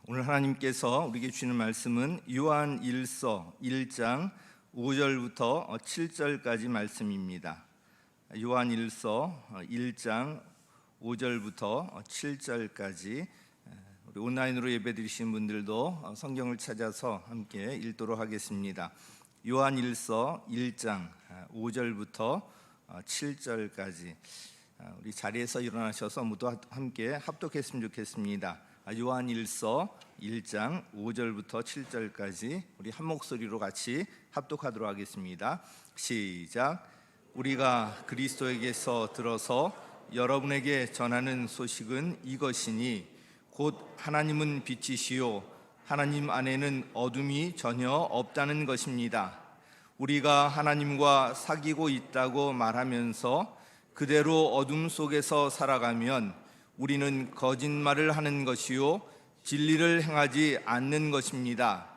오늘 하나님께서 우리에게 주시는 말씀은 요한 1서 1장 5절부터 7절까지 말씀입니다. 요한 1서 1장 5절부터 7절까지 우리 온라인으로 예배드리신 분들도 성경을 찾아서 함께 읽도록 하겠습니다. 요한 1서 1장 5절부터 7절까지 우리 자리에서 일어나셔서 모두 함께 합독했으면 좋겠습니다. 요한 1서 1장 5절부터 7절까지 우리 한 목소리로 같이 합독하도록 하겠습니다. 시작. 우리가 그리스도에게서 들어서 여러분에게 전하는 소식은 이것이니 곧 하나님은 빛이시요 하나님 안에는 어둠이 전혀 없다는 것입니다. 우리가 하나님과 사귀고 있다고 말하면서 그대로 어둠 속에서 살아가면 우리는 거짓말을 하는 것이요 진리를 행하지 않는 것입니다.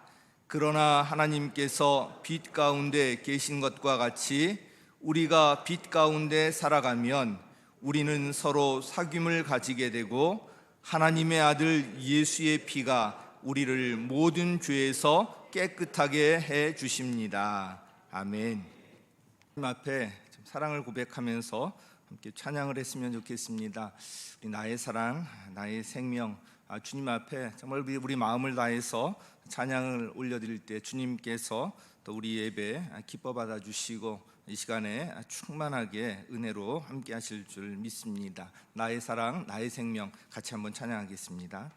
그러나 하나님께서 빛 가운데 계신 것과 같이 우리가 빛 가운데 살아가면 우리는 서로 사귐을 가지게 되고 하나님의 아들 예수의 피가 우리를 모든 죄에서 깨끗하게 해 주십니다. 아멘. 하나님 앞에 사랑을 고백하면서 함께 찬양을 했으면 좋겠습니다. 나의 사랑, 나의 생명, 주님 앞에 정말 우리 마음을 다해서 찬양을 올려드릴 때 주님께서 또 우리 예배 기뻐 받아주시고 이 시간에 충만하게 은혜로 함께 하실 줄 믿습니다. 나의 사랑, 나의 생명 같이 한번 찬양하겠습니다.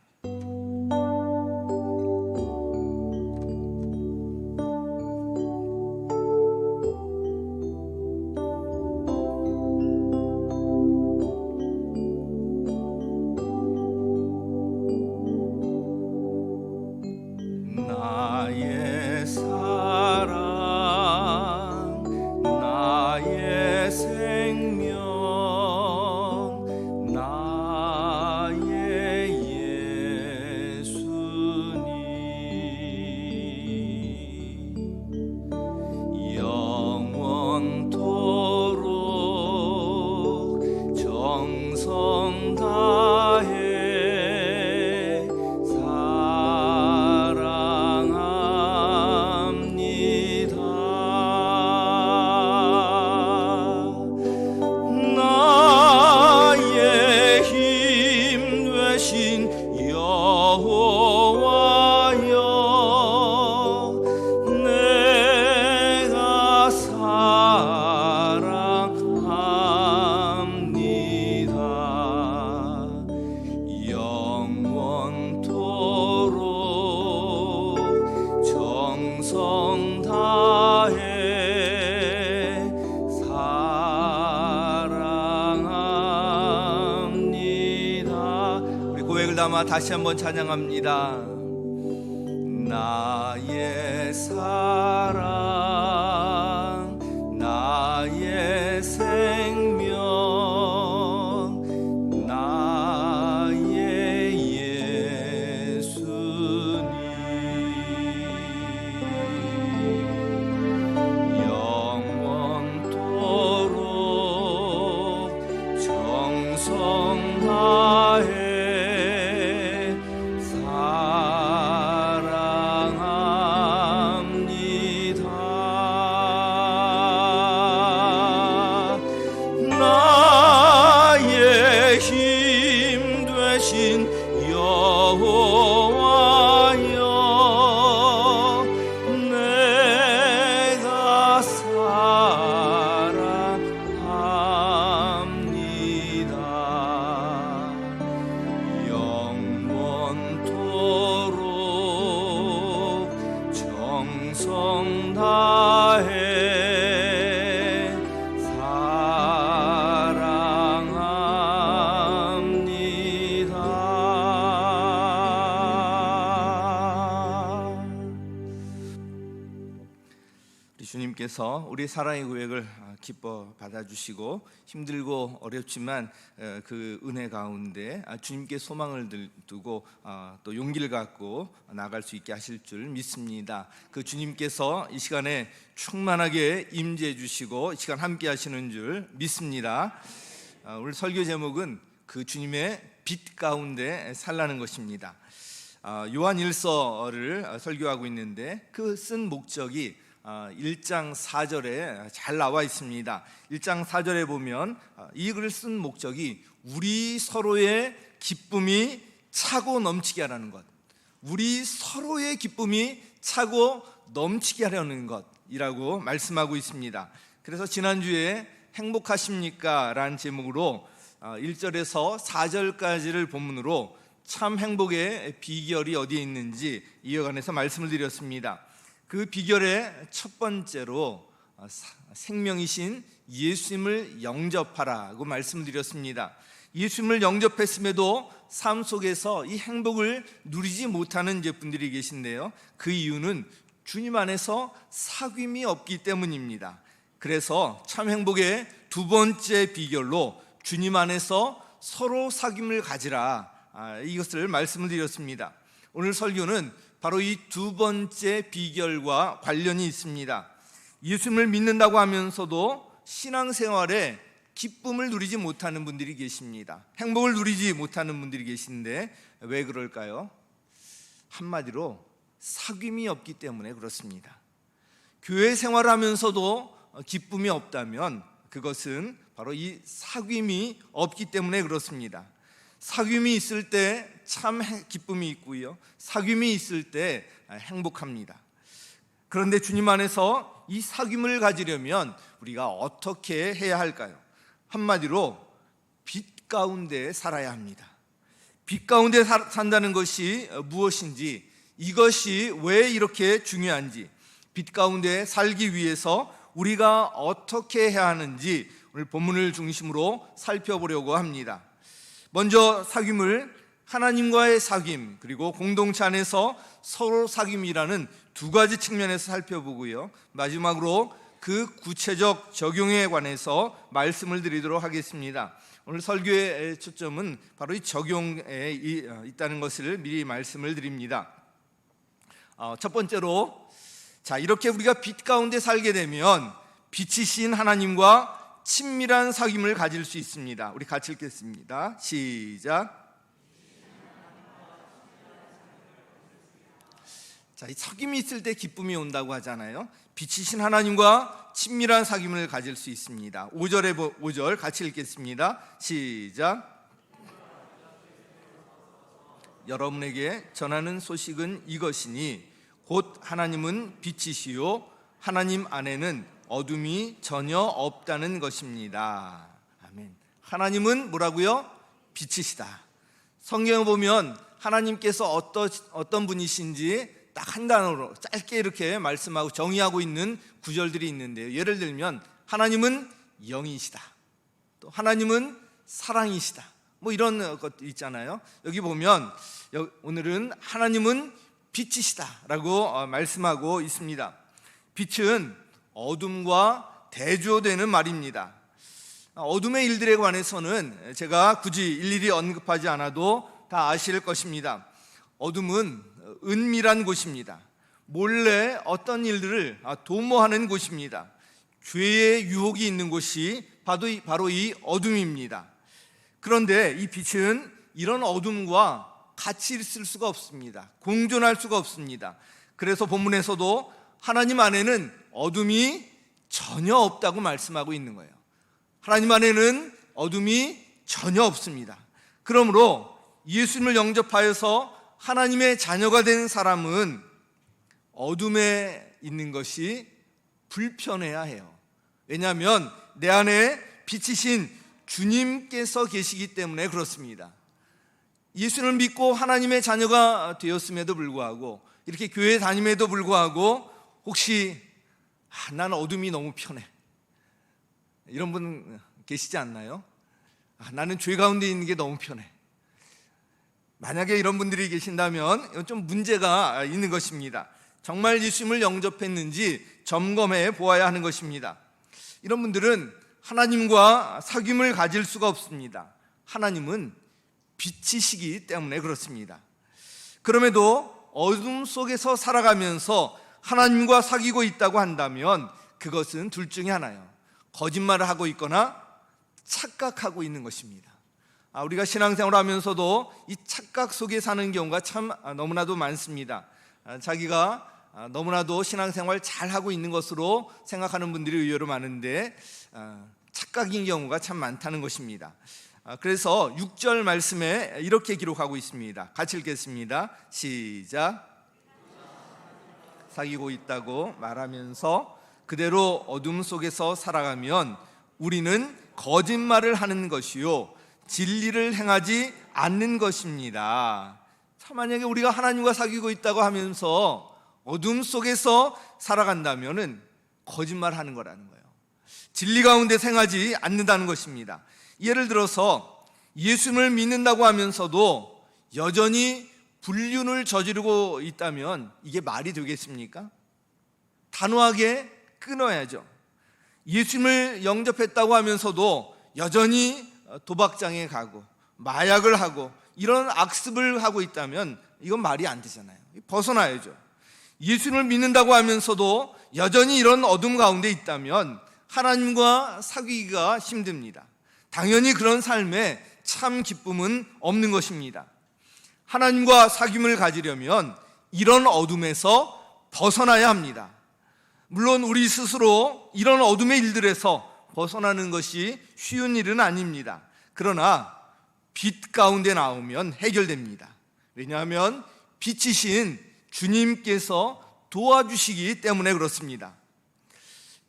다시 한번 찬양합니다. 나의 사랑, 나의 생명, 나의 예수님, 영원토록 정성 다해 주님께서 우리 사랑의 고백을 기뻐 받아주시고 힘들고 어렵지만 그 은혜 가운데 주님께 소망을 두고 또 용기를 갖고 나갈 수 있게 하실 줄 믿습니다. 그 주님께서 이 시간에 충만하게 임재해 주시고 이 시간 함께 하시는 줄 믿습니다. 오늘 설교 제목은 그 주님의 빛 가운데 살라는 것입니다. 요한일서를 설교하고 있는데 그 쓴 목적이 1장 4절에 잘 나와 있습니다. 1장 4절에 보면 이 글을 쓴 목적이 우리 서로의 기쁨이 차고 넘치게 하라는 것, 우리 서로의 기쁨이 차고 넘치게 하려는 것이라고 말씀하고 있습니다. 그래서 지난주에 행복하십니까? 라는 제목으로 1절에서 4절까지를 본문으로 참 행복의 비결이 어디에 있는지 이어간해서 말씀을 드렸습니다. 그 비결의 첫 번째로 생명이신 예수님을 영접하라고 말씀을 드렸습니다. 예수님을 영접했음에도 삶 속에서 이 행복을 누리지 못하는 분들이 계신데요, 그 이유는 주님 안에서 사귐이 없기 때문입니다. 그래서 참 행복의 두 번째 비결로 주님 안에서 서로 사귐을 가지라, 이것을 말씀을 드렸습니다. 오늘 설교는 바로 이 두 번째 비결과 관련이 있습니다. 예수님을 믿는다고 하면서도 신앙생활에 기쁨을 누리지 못하는 분들이 계십니다. 행복을 누리지 못하는 분들이 계신데 왜 그럴까요? 한마디로 사귐이 없기 때문에 그렇습니다. 교회 생활하면서도 기쁨이 없다면 그것은 바로 이 사귐이 없기 때문에 그렇습니다. 사귐이 있을 때 참 기쁨이 있고요, 사귐이 있을 때 행복합니다. 그런데 주님 안에서 이 사귐을 가지려면 우리가 어떻게 해야 할까요? 한마디로 빛 가운데 살아야 합니다. 빛 가운데 산다는 것이 무엇인지, 이것이 왜 이렇게 중요한지, 빛 가운데 살기 위해서 우리가 어떻게 해야 하는지 오늘 본문을 중심으로 살펴보려고 합니다. 먼저 사귐을 하나님과의 사귐, 그리고 공동체 안에서 서로 사귐이라는 두 가지 측면에서 살펴보고요, 마지막으로 그 구체적 적용에 관해서 말씀을 드리도록 하겠습니다. 오늘 설교의 초점은 바로 이 적용에 있다는 것을 미리 말씀을 드립니다. 첫 번째로, 이렇게 우리가 빛 가운데 살게 되면 빛이신 하나님과 친밀한 사귐을 가질 수 있습니다. 우리 같이 읽겠습니다. 시작. 이 사귐이 있을 때 기쁨이 온다고 하잖아요. 빛이신 하나님과 친밀한 사귐을 가질 수 있습니다. 5절 같이 읽겠습니다. 시작. 여러분에게 전하는 소식은 이것이니 곧 하나님은 빛이시요 하나님 안에는 어둠이 전혀 없다는 것입니다. 아멘. 하나님은 뭐라고요? 빛이시다. 성경에 보면 하나님께서 어떤 분이신지 딱 한 단어로 짧게 이렇게 말씀하고 정의하고 있는 구절들이 있는데요, 예를 들면 하나님은 영이시다, 또 하나님은 사랑이시다, 이런 것도 있잖아요. 여기 보면 오늘은 하나님은 빛이시다라고 말씀하고 있습니다. 빛은 어둠과 대조되는 말입니다. 어둠의 일들에 관해서는 제가 굳이 일일이 언급하지 않아도 다 아실 것입니다. 어둠은 은밀한 곳입니다. 몰래 어떤 일들을 도모하는 곳입니다. 죄의 유혹이 있는 곳이 바로 이 어둠입니다. 그런데 이 빛은 이런 어둠과 같이 있을 수가 없습니다. 공존할 수가 없습니다. 그래서 본문에서도 하나님 안에는 어둠이 전혀 없다고 말씀하고 있는 거예요. 하나님 안에는 어둠이 전혀 없습니다. 그러므로 예수님을 영접하여서 하나님의 자녀가 된 사람은 어둠에 있는 것이 불편해야 해요. 왜냐하면 내 안에 빛이신 주님께서 계시기 때문에 그렇습니다. 예수를 믿고 하나님의 자녀가 되었음에도 불구하고, 이렇게 교회 다님에도 불구하고 혹시 나는 어둠이 너무 편해, 이런 분 계시지 않나요? 나는 죄 가운데 있는 게 너무 편해. 만약에 이런 분들이 계신다면 이건 좀 문제가 있는 것입니다. 정말 예수님을 영접했는지 점검해 보아야 하는 것입니다. 이런 분들은 하나님과 사귐을 가질 수가 없습니다. 하나님은 빛이시기 때문에 그렇습니다. 그럼에도 어둠 속에서 살아가면서 하나님과 사귀고 있다고 한다면 그것은 둘 중에 하나예요. 거짓말을 하고 있거나 착각하고 있는 것입니다. 우리가 신앙생활을 하면서도 이 착각 속에 사는 경우가 참 너무나도 많습니다. 자기가 너무나도 신앙생활 잘하고 있는 것으로 생각하는 분들이 의외로 많은데 착각인 경우가 참 많다는 것입니다. 그래서 6절 말씀에 이렇게 기록하고 있습니다. 같이 읽겠습니다. 시작. 사귀고 있다고 말하면서 그대로 어둠 속에서 살아가면 우리는 거짓말을 하는 것이요 진리를 행하지 않는 것입니다. 자, 만약에 우리가 하나님과 사귀고 있다고 하면서 어둠 속에서 살아간다면 거짓말하는 거라는 거예요. 진리 가운데 행하지 않는다는 것입니다. 예를 들어서 예수님을 믿는다고 하면서도 여전히 불륜을 저지르고 있다면 이게 말이 되겠습니까? 단호하게 끊어야죠. 예수님을 영접했다고 하면서도 여전히 도박장에 가고 마약을 하고 이런 악습을 하고 있다면 이건 말이 안 되잖아요. 벗어나야죠. 예수님을 믿는다고 하면서도 여전히 이런 어둠 가운데 있다면 하나님과 사귀기가 힘듭니다. 당연히 그런 삶에 참 기쁨은 없는 것입니다. 하나님과 사귐을 가지려면 이런 어둠에서 벗어나야 합니다. 물론 우리 스스로 이런 어둠의 일들에서 벗어나는 것이 쉬운 일은 아닙니다. 그러나 빛 가운데 나오면 해결됩니다. 왜냐하면 빛이신 주님께서 도와주시기 때문에 그렇습니다.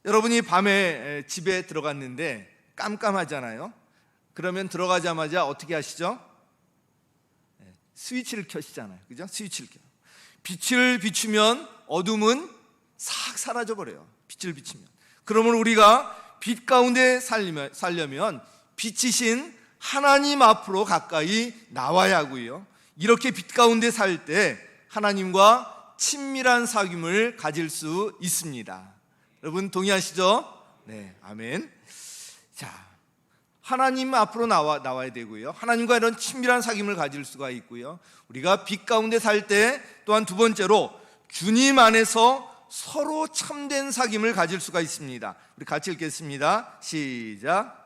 여러분이 밤에 집에 들어갔는데 깜깜하잖아요. 그러면 들어가자마자 어떻게 하시죠? 스위치를 켜시잖아요. 그죠? 스위치를 켜. 빛을 비추면 어둠은 싹 사라져 버려요. 빛을 비추면. 그러면 우리가 빛 가운데 살려면 빛이신 하나님 앞으로 가까이 나와야 하고요. 이렇게 빛 가운데 살 때 하나님과 친밀한 사귐을 가질 수 있습니다. 여러분 동의하시죠? 네, 아멘. 자, 하나님 앞으로 나와야 되고요. 하나님과 이런 친밀한 사귐을 가질 수가 있고요. 우리가 빛 가운데 살 때 또한 두 번째로 주님 안에서 서로 참된 사귐을 가질 수가 있습니다. 우리 같이 읽겠습니다. 시작.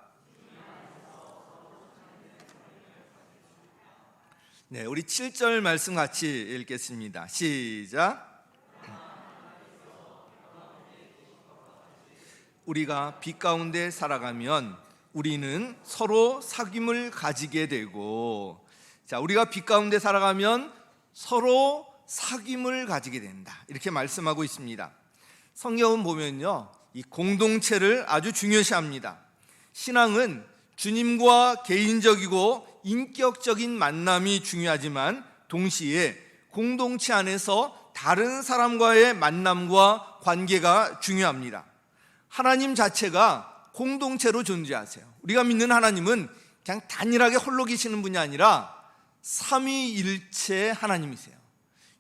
네, 우리 7절 말씀 같이 읽겠습니다. 시작. 우리가 빛 가운데 살아가면 우리는 서로 사귐을 가지게 되고, 자, 우리가 빛 가운데 살아가면 서로 사귐을 가지게 된다, 이렇게 말씀하고 있습니다. 성경은 보면요, 이 공동체를 아주 중요시합니다. 신앙은 주님과 개인적이고 인격적인 만남이 중요하지만 동시에 공동체 안에서 다른 사람과의 만남과 관계가 중요합니다. 하나님 자체가 공동체로 존재하세요. 우리가 믿는 하나님은 그냥 단일하게 홀로 계시는 분이 아니라 삼위일체 하나님이세요.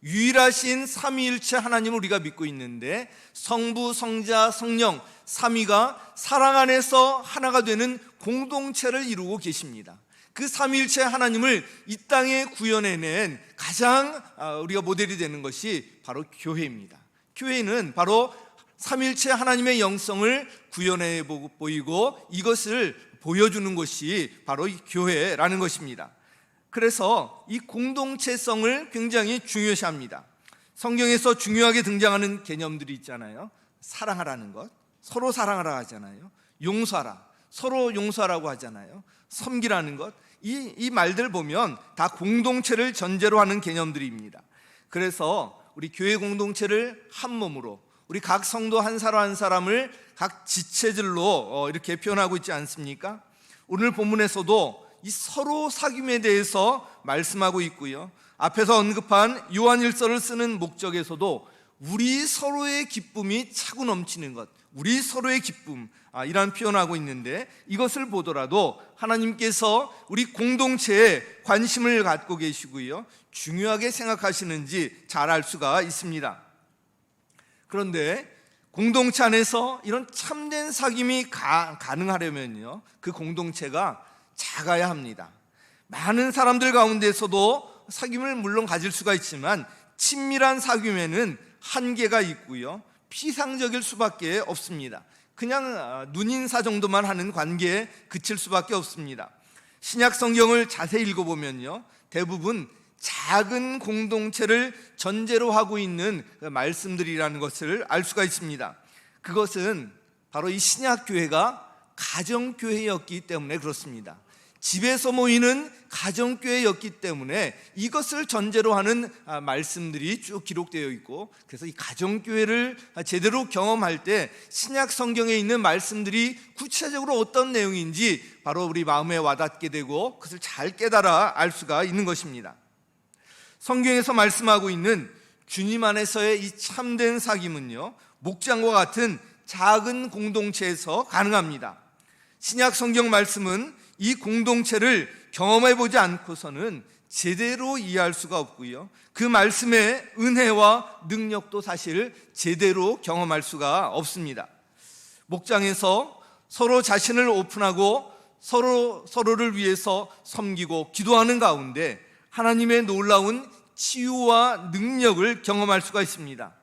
유일하신 삼위일체 하나님을 우리가 믿고 있는데 성부, 성자, 성령 삼위가 사랑 안에서 하나가 되는 공동체를 이루고 계십니다. 그 삼위일체 하나님을 이 땅에 구현해낸 가장 우리가 모델이 되는 것이 바로 교회입니다. 교회는 바로 삼위일체 하나님의 영성을 구현해 보이고 이것을 보여주는 것이 바로 이 교회라는 것입니다. 그래서 이 공동체성을 굉장히 중요시합니다. 성경에서 중요하게 등장하는 개념들이 있잖아요. 사랑하라는 것, 서로 사랑하라 하잖아요. 용서하라, 서로 용서하라고 하잖아요. 섬기라는 것, 이 말들 보면 다 공동체를 전제로 하는 개념들입니다. 그래서 우리 교회 공동체를 한 몸으로, 우리 각 성도 한 사람 한 사람을 각 지체들로 이렇게 표현하고 있지 않습니까? 오늘 본문에서도 이 서로 사귐에 대해서 말씀하고 있고요. 앞에서 언급한 요한일서를 쓰는 목적에서도 우리 서로의 기쁨이 차고 넘치는 것, 우리 서로의 기쁨, 이란 표현하고 있는데 이것을 보더라도 하나님께서 우리 공동체에 관심을 갖고 계시고요, 중요하게 생각하시는지 잘 알 수가 있습니다. 그런데 공동체 안에서 이런 참된 사귐이 가능하려면요, 그 공동체가 작아야 합니다. 많은 사람들 가운데서도 사귐을 물론 가질 수가 있지만 친밀한 사귐에는 한계가 있고요, 피상적일 수밖에 없습니다. 그냥 눈인사 정도만 하는 관계에 그칠 수밖에 없습니다. 신약 성경을 자세히 읽어보면요, 대부분 작은 공동체를 전제로 하고 있는 말씀들이라는 것을 알 수가 있습니다. 그것은 바로 이 신약 교회가 가정교회였기 때문에 그렇습니다. 집에서 모이는 가정교회였기 때문에 이것을 전제로 하는 말씀들이 쭉 기록되어 있고, 그래서 이 가정교회를 제대로 경험할 때 신약 성경에 있는 말씀들이 구체적으로 어떤 내용인지 바로 우리 마음에 와닿게 되고 그것을 잘 깨달아 알 수가 있는 것입니다. 성경에서 말씀하고 있는 주님 안에서의 이 참된 사귐은요, 목장과 같은 작은 공동체에서 가능합니다. 신약 성경 말씀은 이 공동체를 경험해 보지 않고서는 제대로 이해할 수가 없고요, 그 말씀의 은혜와 능력도 사실 제대로 경험할 수가 없습니다. 목장에서 서로 자신을 오픈하고 서로를 위해서 섬기고 기도하는 가운데 하나님의 놀라운 치유와 능력을 경험할 수가 있습니다.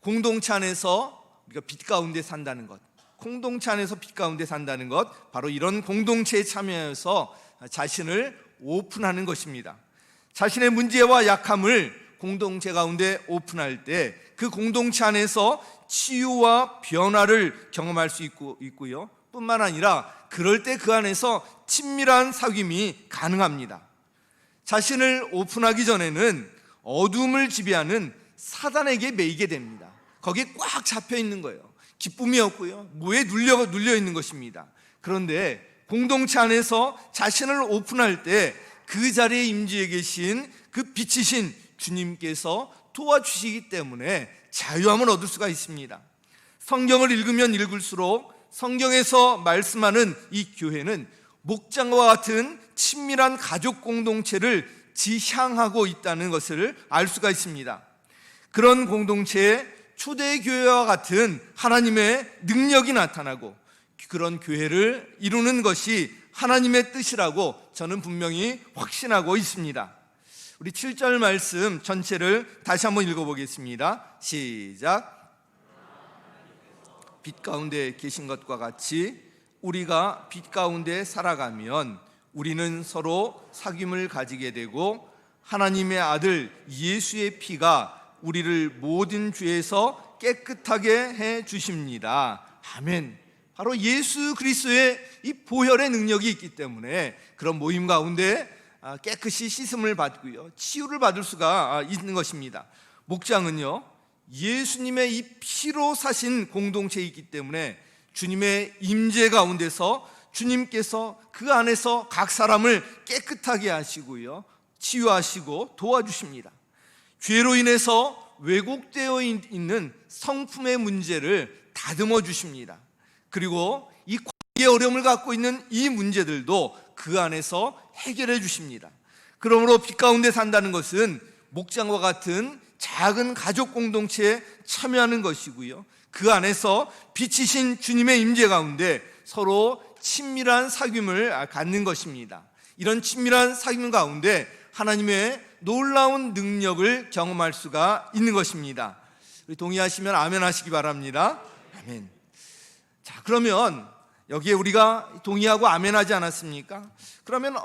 공동체 안에서 우리가 빛 가운데 산다는 것, 공동체 안에서 빛 가운데 산다는 것, 바로 이런 공동체에 참여해서 자신을 오픈하는 것입니다. 자신의 문제와 약함을 공동체 가운데 오픈할 때 그 공동체 안에서 치유와 변화를 경험할 수 있고요, 뿐만 아니라 그럴 때 그 안에서 친밀한 사귐이 가능합니다. 자신을 오픈하기 전에는 어둠을 지배하는 사단에게 매이게 됩니다. 거기에 꽉 잡혀 있는 거예요. 기쁨이 없고요, 무에 눌려 있는 것입니다. 그런데 공동체 안에서 자신을 오픈할 때 그 자리에 임재해 계신 그 빛이신 주님께서 도와주시기 때문에 자유함을 얻을 수가 있습니다. 성경을 읽으면 읽을수록 성경에서 말씀하는 이 교회는 목장과 같은 친밀한 가족 공동체를 지향하고 있다는 것을 알 수가 있습니다. 그런 공동체에 초대교회와 같은 하나님의 능력이 나타나고 그런 교회를 이루는 것이 하나님의 뜻이라고 저는 분명히 확신하고 있습니다. 우리 7절 말씀 전체를 다시 한번 읽어보겠습니다. 시작. 빛 가운데 계신 것과 같이 우리가 빛 가운데 살아가면 우리는 서로 사귐을 가지게 되고 하나님의 아들 예수의 피가 우리를 모든 죄에서 깨끗하게 해 주십니다. 아멘. 바로 예수 그리스도의 이 보혈의 능력이 있기 때문에 그런 모임 가운데 깨끗이 씻음을 받고요, 치유를 받을 수가 있는 것입니다. 목장은요, 예수님의 이 피로 사신 공동체에 있기 때문에 주님의 임재 가운데서 주님께서 그 안에서 각 사람을 깨끗하게 하시고요, 치유하시고 도와주십니다. 죄로 인해서 왜곡되어 있는 성품의 문제를 다듬어 주십니다. 그리고 이 관계의 어려움을 갖고 있는 이 문제들도 그 안에서 해결해 주십니다. 그러므로 빛 가운데 산다는 것은 목장과 같은 작은 가족 공동체에 참여하는 것이고요, 그 안에서 빛이신 주님의 임재 가운데 서로 친밀한 사귐을 갖는 것입니다. 이런 친밀한 사귐 가운데 하나님의 놀라운 능력을 경험할 수가 있는 것입니다. 동의하시면 아멘 하시기 바랍니다. 아멘. 자, 그러면 여기에 우리가 동의하고 아멘 하지 않았습니까? 그러면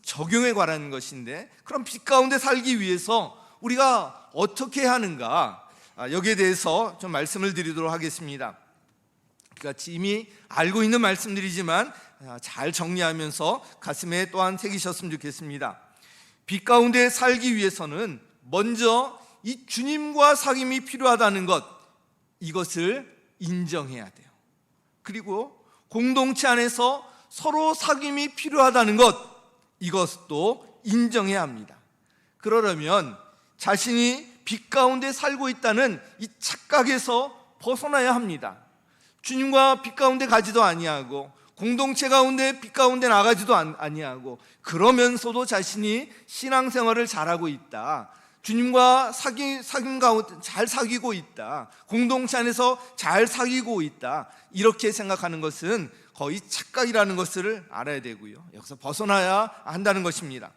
적용에 관한 것인데, 그럼 빛 가운데 살기 위해서 우리가 어떻게 하는가, 여기에 대해서 좀 말씀을 드리도록 하겠습니다. 그러니까 이미 알고 있는 말씀들이지만 잘 정리하면서 가슴에 또한 새기셨으면 좋겠습니다. 빛 가운데 살기 위해서는 먼저 이 주님과 사귐이 필요하다는 것, 이것을 인정해야 돼요. 그리고 공동체 안에서 서로 사귐이 필요하다는 것, 이것도 인정해야 합니다. 그러려면 자신이 빛 가운데 살고 있다는 이 착각에서 벗어나야 합니다. 주님과 빛 가운데 가지도 아니하고 공동체 가운데 빛 가운데 나가지도 아니하고, 그러면서도 자신이 신앙생활을 잘하고 있다, 주님과 사귐 가운데 잘 사귀고 있다, 공동체 안에서 잘 사귀고 있다, 이렇게 생각하는 것은 거의 착각이라는 것을 알아야 되고요, 여기서 벗어나야 한다는 것입니다.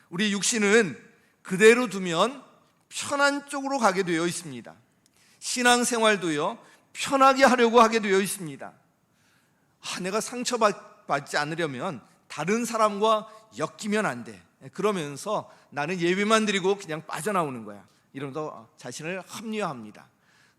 우리 육신은 그대로 두면 편한 쪽으로 가게 되어 있습니다. 신앙생활도요, 편하게 하려고 하게 되어 있습니다. 내가 상처받지 않으려면 다른 사람과 엮이면 안 돼. 그러면서 나는 예배만 드리고 그냥 빠져나오는 거야. 이러면서 자신을 합리화합니다.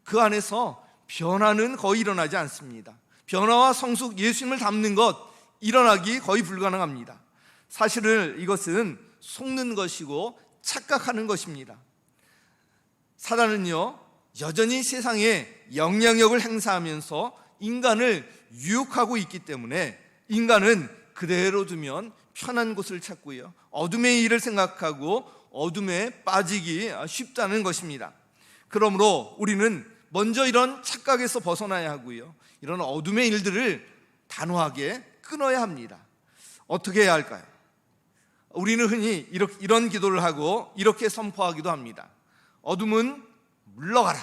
그 안에서 변화는 거의 일어나지 않습니다. 변화와 성숙, 예수님을 닮는 것 일어나기 거의 불가능합니다. 사실은 이것은 속는 것이고 착각하는 것입니다. 사단은요, 여전히 세상에 영향력을 행사하면서 인간을 유혹하고 있기 때문에 인간은 그대로 두면 편한 곳을 찾고요, 어둠의 일을 생각하고 어둠에 빠지기 쉽다는 것입니다. 그러므로 우리는 먼저 이런 착각에서 벗어나야 하고요, 이런 어둠의 일들을 단호하게 끊어야 합니다. 어떻게 해야 할까요? 우리는 흔히 이런 기도를 하고 이렇게 선포하기도 합니다. 어둠은 물러가라.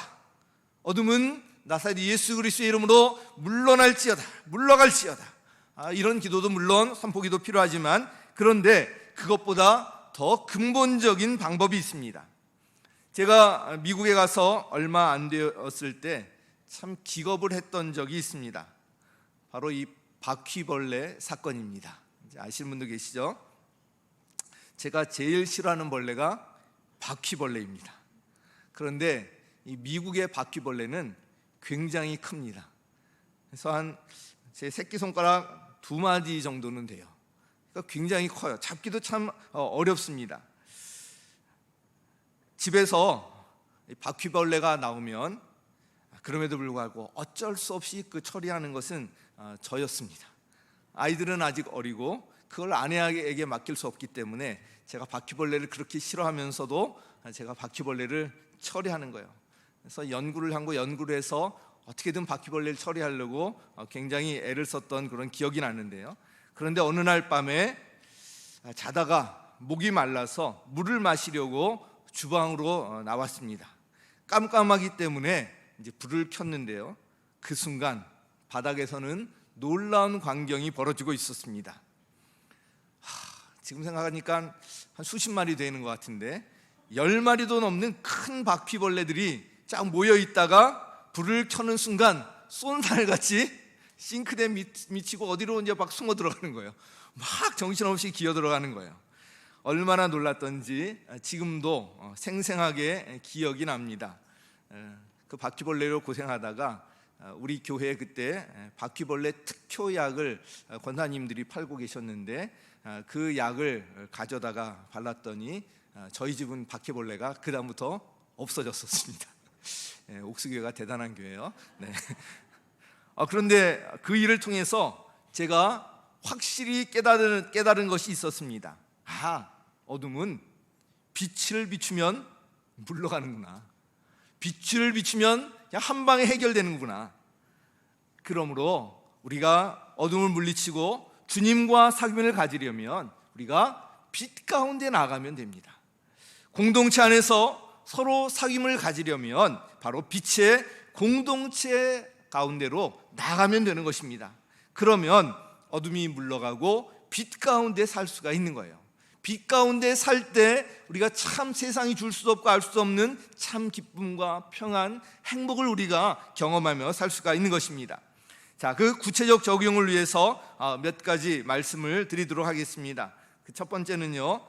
어둠은 나사렛 예수 그리스도의 이름으로 물러날지어다. 물러갈지어다. 이런 기도도 물론 선포기도 필요하지만, 그런데 그것보다 더 근본적인 방법이 있습니다. 제가 미국에 가서 얼마 안 되었을 때 참 기겁을 했던 적이 있습니다. 바로 이 바퀴벌레 사건입니다. 아시는 분도 계시죠? 제가 제일 싫어하는 벌레가 바퀴벌레입니다. 그런데 이 미국의 바퀴벌레는 굉장히 큽니다. 그래서 한 제 새끼손가락 2마디 정도는 돼요. 그러니까 굉장히 커요. 잡기도 참 어렵습니다. 집에서 바퀴벌레가 나오면 그럼에도 불구하고 어쩔 수 없이 그 처리하는 것은 저였습니다. 아이들은 아직 어리고 그걸 아내에게 맡길 수 없기 때문에 제가 바퀴벌레를 그렇게 싫어하면서도 제가 바퀴벌레를 처리하는 거예요. 그래서 연구를 해서 어떻게든 바퀴벌레를 처리하려고 굉장히 애를 썼던 그런 기억이 나는데요. 그런데 어느 날 밤에 자다가 목이 말라서 물을 마시려고 주방으로 나왔습니다. 깜깜하기 때문에 이제 불을 켰는데요, 그 순간 바닥에서는 놀라운 광경이 벌어지고 있었습니다. 지금 생각하니까 한 수십 마리 되는 것 같은데 10마리도 넘는 큰 바퀴벌레들이 쫙 모여 있다가 불을 켜는 순간 쏜살같이 싱크대 미치고 어디로 이제 막 숨어 들어가는 거예요. 막 정신없이 기어 들어가는 거예요. 얼마나 놀랐던지 지금도 생생하게 기억이 납니다. 그 바퀴벌레로 고생하다가 우리 교회에 그때 바퀴벌레 특효약을 권사님들이 팔고 계셨는데 그 약을 가져다가 발랐더니 저희 집은 바퀴벌레가 그 다음부터 없어졌었습니다. 옥수교회가 대단한 교회예요. 네. 그런데 그 일을 통해서 제가 확실히 깨달은 것이 있었습니다. 어둠은 빛을 비추면 물러가는구나. 빛을 비추면 그냥 한 방에 해결되는구나. 그러므로 우리가 어둠을 물리치고 주님과 사귐을 가지려면 우리가 빛 가운데 나가면 됩니다. 공동체 안에서 서로 사귐을 가지려면 바로 빛의 공동체 가운데로 나가면 되는 것입니다. 그러면 어둠이 물러가고 빛 가운데 살 수가 있는 거예요. 빛 가운데 살 때 우리가 참 세상이 줄 수도 없고 알 수 없는 참 기쁨과 평안, 행복을 우리가 경험하며 살 수가 있는 것입니다. 자, 그 구체적 적용을 위해서 몇 가지 말씀을 드리도록 하겠습니다. 그 첫 번째는요,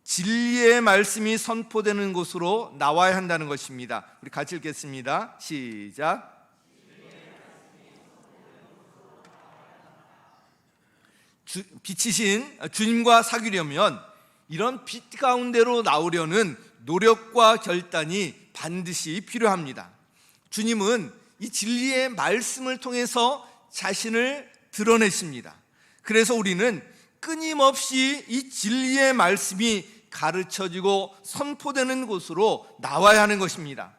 진리의 말씀이 선포되는 곳으로 나와야 한다는 것입니다. 우리 같이 읽겠습니다. 시작. 빛이신 주님과 사귀려면 이런 빛 가운데로 나오려는 노력과 결단이 반드시 필요합니다. 주님은 이 진리의 말씀을 통해서 자신을 드러내십니다. 그래서 우리는 끊임없이 이 진리의 말씀이 가르쳐지고 선포되는 곳으로 나와야 하는 것입니다.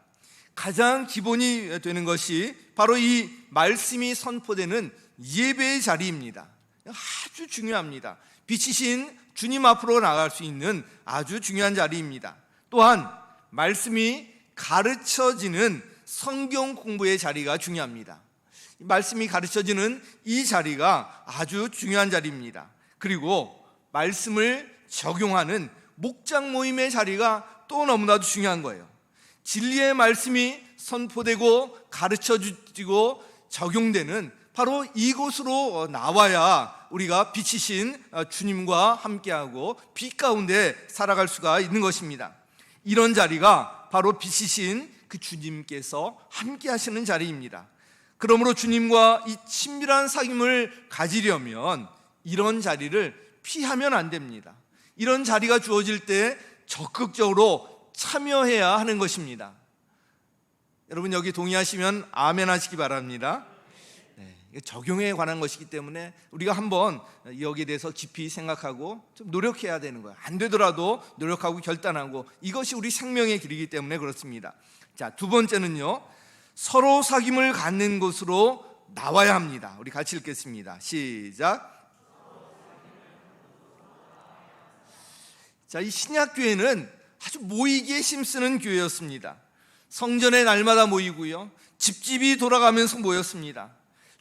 가장 기본이 되는 것이 바로 이 말씀이 선포되는 예배의 자리입니다. 아주 중요합니다. 빛이신 주님 앞으로 나갈 수 있는 아주 중요한 자리입니다. 또한 말씀이 가르쳐지는 성경 공부의 자리가 중요합니다. 말씀이 가르쳐지는 이 자리가 아주 중요한 자리입니다. 그리고 말씀을 적용하는 목장 모임의 자리가 또 너무나도 중요한 거예요. 진리의 말씀이 선포되고 가르쳐지고 적용되는 바로 이곳으로 나와야 우리가 빛이신 주님과 함께하고 빛 가운데 살아갈 수가 있는 것입니다. 이런 자리가 바로 빛이신 그 주님께서 함께하시는 자리입니다. 그러므로 주님과 이 친밀한 사귐을 가지려면 이런 자리를 피하면 안 됩니다. 이런 자리가 주어질 때 적극적으로 참여해야 하는 것입니다. 여러분 여기 동의하시면 아멘 하시기 바랍니다. 적용에 관한 것이기 때문에 우리가 한번 여기에 대해서 깊이 생각하고 좀 노력해야 되는 거예요. 안 되더라도 노력하고 결단하고, 이것이 우리 생명의 길이기 때문에 그렇습니다. 자, 두 번째는요, 서로 사귐을 갖는 곳으로 나와야 합니다. 우리 같이 읽겠습니다. 시작. 자, 이 신약교회는 아주 모이기에 힘쓰는 교회였습니다. 성전에 날마다 모이고요, 집집이 돌아가면서 모였습니다.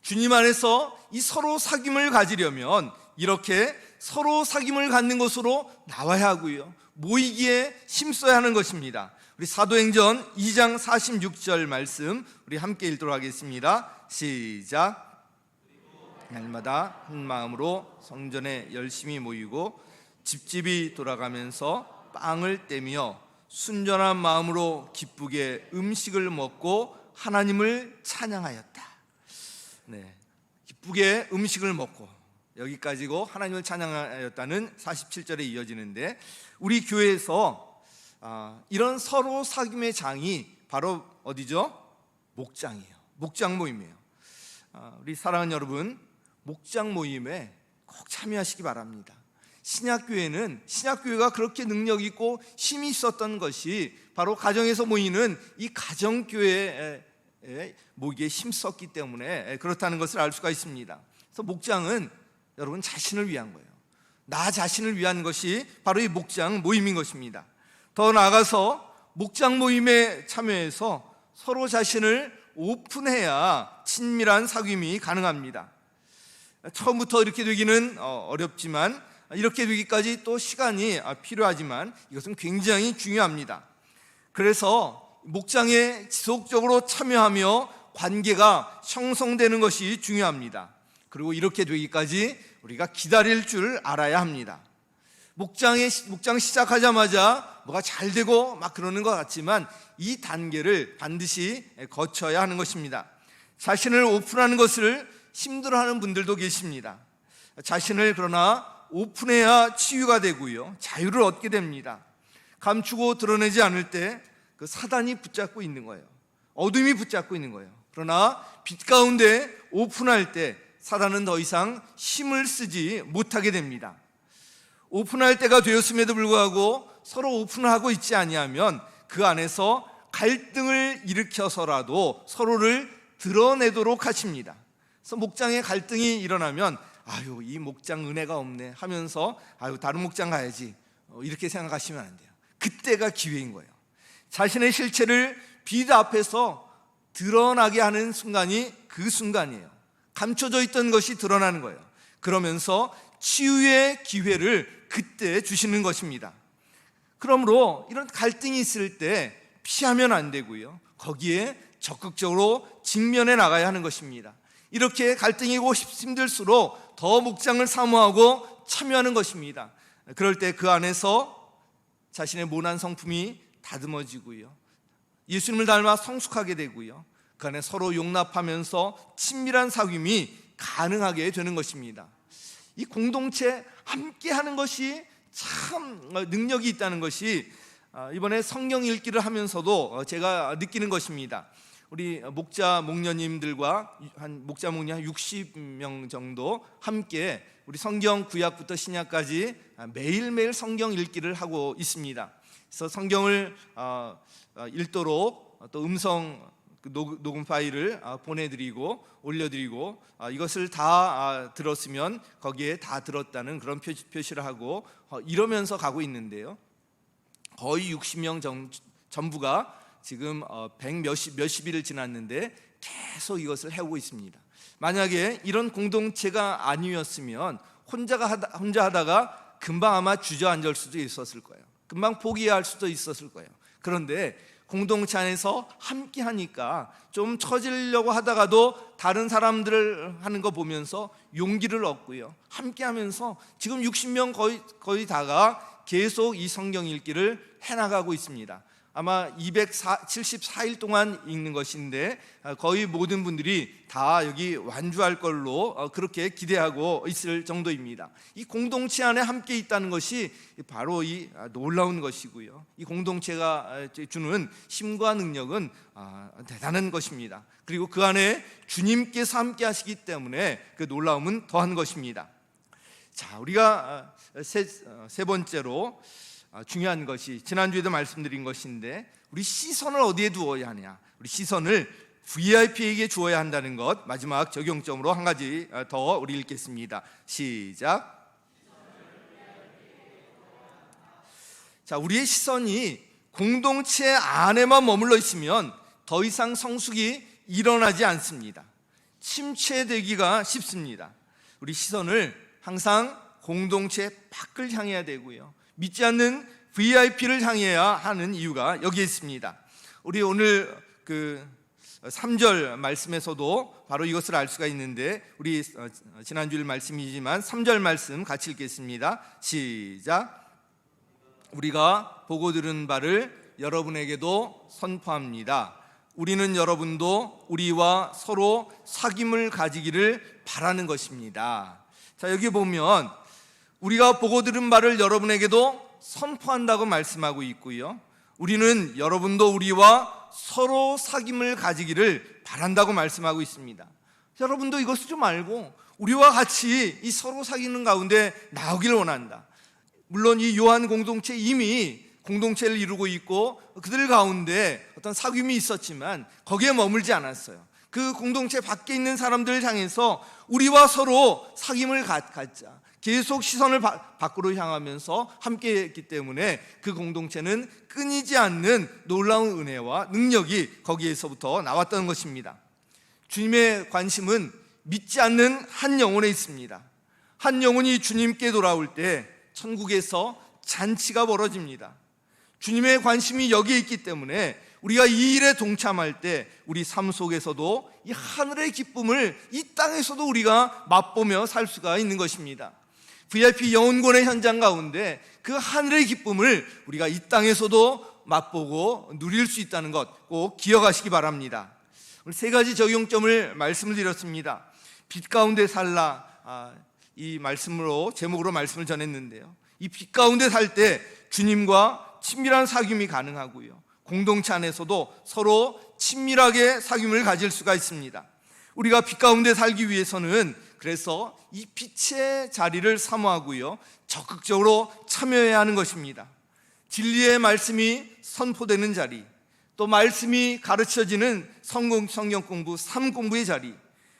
주님 안에서 이 서로 사귐을 가지려면 이렇게 서로 사귐을 갖는 곳으로 나와야 하고요, 모이기에 힘써야 하는 것입니다. 우리 사도행전 2장 46절 말씀 우리 함께 읽도록 하겠습니다. 시작. 날마다 한 마음으로 성전에 열심히 모이고 집집이 돌아가면서 빵을 떼며 순전한 마음으로 기쁘게 음식을 먹고 하나님을 찬양하였다. 네, 기쁘게 음식을 먹고, 여기까지고 하나님을 찬양하였다는 47절에 이어지는데, 우리 교회에서 이런 서로 사귐의 장이 바로 어디죠? 목장이에요. 목장 모임이에요. 우리 사랑하는 여러분, 목장 모임에 꼭 참여하시기 바랍니다. 신약교회가 그렇게 능력 있고 힘이 있었던 것이 바로 가정에서 모이는 이 가정교회에 모이기에 힘썼기 때문에 그렇다는 것을 알 수가 있습니다. 그래서 목장은 여러분 자신을 위한 거예요. 나 자신을 위한 것이 바로 이 목장 모임인 것입니다. 더 나아가서 목장 모임에 참여해서 서로 자신을 오픈해야 친밀한 사귐이 가능합니다. 처음부터 이렇게 되기는 어렵지만, 이렇게 되기까지 또 시간이 필요하지만 이것은 굉장히 중요합니다. 그래서 목장에 지속적으로 참여하며 관계가 형성되는 것이 중요합니다. 그리고 이렇게 되기까지 우리가 기다릴 줄 알아야 합니다. 목장 시작하자마자 뭐가 잘 되고 막 그러는 것 같지만 이 단계를 반드시 거쳐야 하는 것입니다. 자신을 오픈하는 것을 힘들어하는 분들도 계십니다. 자신을 그러나 오픈해야 치유가 되고요, 자유를 얻게 됩니다. 감추고 드러내지 않을 때 그 사단이 붙잡고 있는 거예요. 어둠이 붙잡고 있는 거예요. 그러나 빛 가운데 오픈할 때 사단은 더 이상 힘을 쓰지 못하게 됩니다. 오픈할 때가 되었음에도 불구하고 서로 오픈하고 있지 아니하면 그 안에서 갈등을 일으켜서라도 서로를 드러내도록 하십니다. 그래서 목장에 갈등이 일어나면 아유, 이 목장 은혜가 없네 하면서 아유, 다른 목장 가야지, 이렇게 생각하시면 안 돼요. 그때가 기회인 거예요. 자신의 실체를 빛 앞에서 드러나게 하는 순간이 그 순간이에요. 감춰져 있던 것이 드러나는 거예요. 그러면서 치유의 기회를 그때 주시는 것입니다. 그러므로 이런 갈등이 있을 때 피하면 안 되고요, 거기에 적극적으로 직면해 나가야 하는 것입니다. 이렇게 갈등이고 힘들수록 더 목장을 사모하고 참여하는 것입니다. 그럴 때 그 안에서 자신의 모난 성품이 다듬어지고요, 예수님을 닮아 성숙하게 되고요, 그 안에 서로 용납하면서 친밀한 사귐이 가능하게 되는 것입니다. 이 공동체 함께 하는 것이 참 능력이 있다는 것이 이번에 성경 읽기를 하면서도 제가 느끼는 것입니다. 우리 목자 목녀님들과 목자 목녀 한 60명 정도 함께 우리 성경 구약부터 신약까지 매일매일 성경 읽기를 하고 있습니다. 그래서 성경을 읽도록 또 음성 녹음 파일을 보내드리고 올려드리고, 이것을 다 들었으면 거기에 다 들었다는 그런 표시를 하고 이러면서 가고 있는데요, 거의 60명 전부가 지금 100몇십일을 지났는데 계속 이것을 해오고 있습니다. 만약에 이런 공동체가 아니었으면 혼자 하다가 금방 아마 주저앉을 수도 있었을 거예요. 금방 포기할 수도 있었을 거예요. 그런데 공동체 안에서 함께 하니까 좀 처지려고 하다가도 다른 사람들 하는 거 보면서 용기를 얻고요. 함께 하면서 지금 60명 거의 다가 계속 이 성경 읽기를 해나가고 있습니다. 아마 274일 동안 읽는 것인데 거의 모든 분들이 다 여기 완주할 걸로 그렇게 기대하고 있을 정도입니다. 이 공동체 안에 함께 있다는 것이 바로 이 놀라운 것이고요. 이 공동체가 주는 힘과 능력은 대단한 것입니다. 그리고 그 안에 주님께서 함께 하시기 때문에 그 놀라움은 더한 것입니다. 자, 우리가 세 번째로 중요한 것이 지난주에도 말씀드린 것인데, 우리 시선을 어디에 두어야 하냐? 우리 시선을 VIP에게 주어야 한다는 것, 마지막 적용점으로 한 가지 더 우리 읽겠습니다. 시작. 자, 우리의 시선이 공동체 안에만 머물러 있으면 더 이상 성숙이 일어나지 않습니다. 침체되기가 쉽습니다. 우리 시선을 항상 공동체 밖을 향해야 되고요, 믿지 않는 VIP를 향해야 하는 이유가 여기에 있습니다. 우리 오늘 그 3절 말씀에서도 바로 이것을 알 수가 있는데, 우리 지난주일 말씀이지만 3절 말씀 같이 읽겠습니다. 시작. 우리가 보고 들은 바를 여러분에게도 선포합니다. 우리는 여러분도 우리와 서로 사귐을 가지기를 바라는 것입니다. 자, 여기 보면 우리가 보고 들은 바를 여러분에게도 선포한다고 말씀하고 있고요, 우리는 여러분도 우리와 서로 사귐을 가지기를 바란다고 말씀하고 있습니다. 여러분도 이것을 좀 알고 우리와 같이 이 서로 사귀는 가운데 나오기를 원한다. 물론 이 요한 공동체 이미 공동체를 이루고 있고 그들 가운데 어떤 사귐이 있었지만 거기에 머물지 않았어요. 그 공동체 밖에 있는 사람들을 향해서 우리와 서로 사귐을 갖자, 계속 시선을 밖으로 향하면서 함께 했기 때문에 그 공동체는 끊이지 않는 놀라운 은혜와 능력이 거기에서부터 나왔던 것입니다. 주님의 관심은 믿지 않는 한 영혼에 있습니다. 한 영혼이 주님께 돌아올 때 천국에서 잔치가 벌어집니다. 주님의 관심이 여기에 있기 때문에 우리가 이 일에 동참할 때 우리 삶 속에서도 이 하늘의 기쁨을 이 땅에서도 우리가 맛보며 살 수가 있는 것입니다. VIP 영혼권의 현장 가운데 그 하늘의 기쁨을 우리가 이 땅에서도 맛보고 누릴 수 있다는 것 꼭 기억하시기 바랍니다. 오늘 세 가지 적용점을 말씀을 드렸습니다. 빛 가운데 살라, 이 말씀으로 제목으로 말씀을 전했는데요, 이 빛 가운데 살 때 주님과 친밀한 사귐이 가능하고요, 공동체 안에서도 서로 친밀하게 사귐을 가질 수가 있습니다. 우리가 빛 가운데 살기 위해서는 그래서 이 빛의 자리를 사모하고요, 적극적으로 참여해야 하는 것입니다. 진리의 말씀이 선포되는 자리, 또 말씀이 가르쳐지는 성경 공부, 삶 공부의 자리,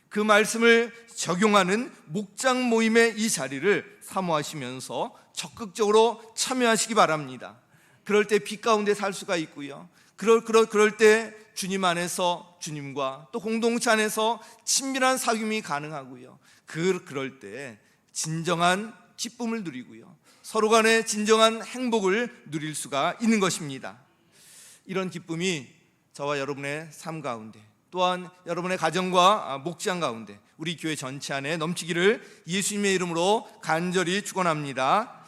그 말씀을 적용하는 목장 모임의 이 자리를 사모하시면서 적극적으로 참여하시기 바랍니다. 그럴 때 빛 가운데 살 수가 있고요, 그럴 때 주님 안에서 주님과 또 공동체 안에서 친밀한 사귐이 가능하고요, 그럴 때 진정한 기쁨을 누리고요, 서로 간에 진정한 행복을 누릴 수가 있는 것입니다. 이런 기쁨이 저와 여러분의 삶 가운데, 또한 여러분의 가정과 목장 가운데, 우리 교회 전체 안에 넘치기를 예수님의 이름으로 간절히 축원합니다.